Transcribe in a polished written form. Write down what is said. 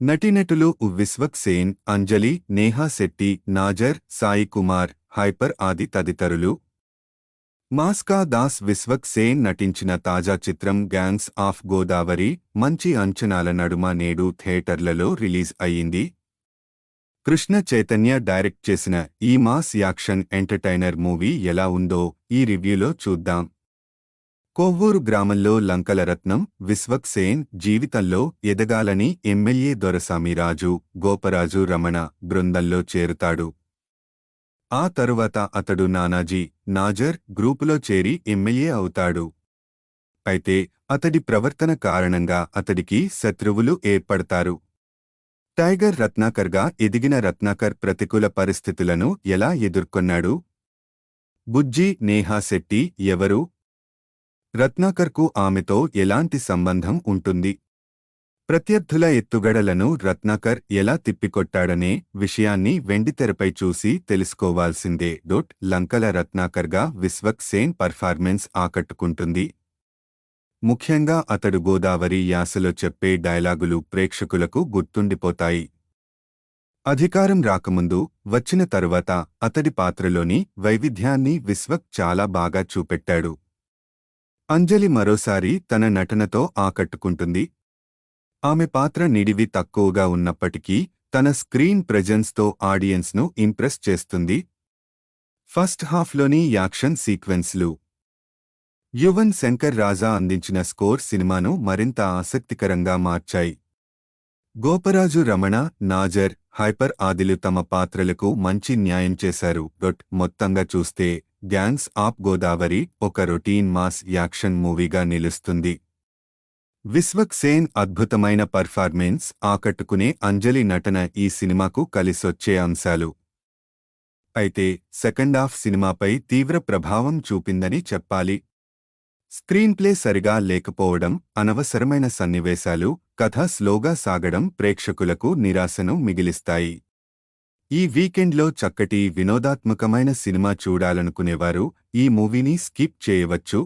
నటీనటులు విశ్వక్ సేన్, అంజలి, నేహా శెట్టి, నాజర్, సాయి కుమార్, హైపర్ ఆది తదితరులు. మాస్కా దాస్ విశ్వక్ సేన్ నటించిన తాజా చిత్రం గ్యాంగ్స్ ఆఫ్ గోదావరి మంచి అంచనాల నడుమ నేడు థియేటర్లలో రిలీజ్ అయ్యింది. కృష్ణ చైతన్య డైరెక్ట్ చేసిన ఈ మాస్ యాక్షన్ ఎంటర్టైనర్ మూవీ ఎలా ఉందో ఈ రివ్యూలో చూద్దాం. కొవ్వూరు గ్రామంలో లంకల రత్నం విశ్వక్ సేన్ జీవితంలో ఎదగాలని ఎమ్మెల్యే దొరసామిరాజు, గోపరాజు రమణ బృందంలో చేరుతాడు. ఆ తరువాత అతడు నానాజీ, నాజర్ గ్రూపులో చేరి ఎమ్మెల్యే అవుతాడు. అయితే అతడి ప్రవర్తన కారణంగా అతడికి శత్రువులు ఏర్పడతారు. టైగర్ రత్నాకర్గా ఎదిగిన రత్నాకర్ ప్రతికూల పరిస్థితులను ఎలా ఎదుర్కొన్నాడు? బుజ్జి నేహా శెట్టి ఎవరు? రత్నాకర్కు ఆమెతో ఎలాంటి సంబంధం ఉంటుంది? ప్రత్యర్థుల ఎత్తుగడలను రత్నాకర్ ఎలా తిప్పికొట్టాడనే విషయాన్ని వెండితెరపై చూసి తెలుసుకోవాల్సిందే. లంకల రత్నాకర్గా విశ్వక్ సేన్ పర్ఫార్మెన్స్ ఆకట్టుకుంటుంది. ముఖ్యంగా అతడు గోదావరి యాసలో చెప్పే డైలాగులు ప్రేక్షకులకు గుర్తుండిపోతాయి. అధికారం రాకముందు, వచ్చిన తరువాత అతడి పాత్రలోని వైవిధ్యాన్ని విశ్వక్ చాలా బాగా చూపెట్టాడు. అంజలి మరోసారి తన నటనతో ఆకట్టుకుంటుంది. ఆమె పాత్ర నిడివి తక్కువగా ఉన్నప్పటికీ తన స్క్రీన్ ప్రెజెన్స్తో ఆడియన్స్ను ఇంప్రెస్ చేస్తుంది. ఫస్ట్ హాఫ్లోని యాక్షన్ సీక్వెన్స్లు, యువన్ శంకర్ రాజా అందించిన స్కోర్ సినిమాను మరింత ఆసక్తికరంగా మార్చాయి. గోపరాజు రమణ, నాజర్, హైపర్ ఆదిలు తమ పాత్రలకు మంచి న్యాయం చేశారు. మొత్తంగా చూస్తే గ్యాంగ్స్ ఆఫ్ గోదావరి ఒక రొటీన్ మాస్ యాక్షన్ మూవీగా నిలుస్తుంది. విశ్వక్ సేన్ అద్భుతమైన పర్ఫార్మెన్స్, ఆకట్టుకునే అంజలి నటన ఈ సినిమాకు కలిసొచ్చే అంశాలు. అయితే సెకండ్ హాఫ్ సినిమాపై తీవ్ర ప్రభావం చూపిందని చెప్పాలి. స్క్రీన్ప్లే సరిగా లేకపోవడం, అనవసరమైన సన్నివేశాలు, కథ స్లోగా సాగడం ప్రేక్షకులకు నిరాశను మిగిలిస్తాయి. ఈ వీకెండ్లో చక్కటి వినోదాత్మకమైన సినిమా చూడాలనుకునేవారు ఈ మూవీని స్కిప్ చేయవచ్చు.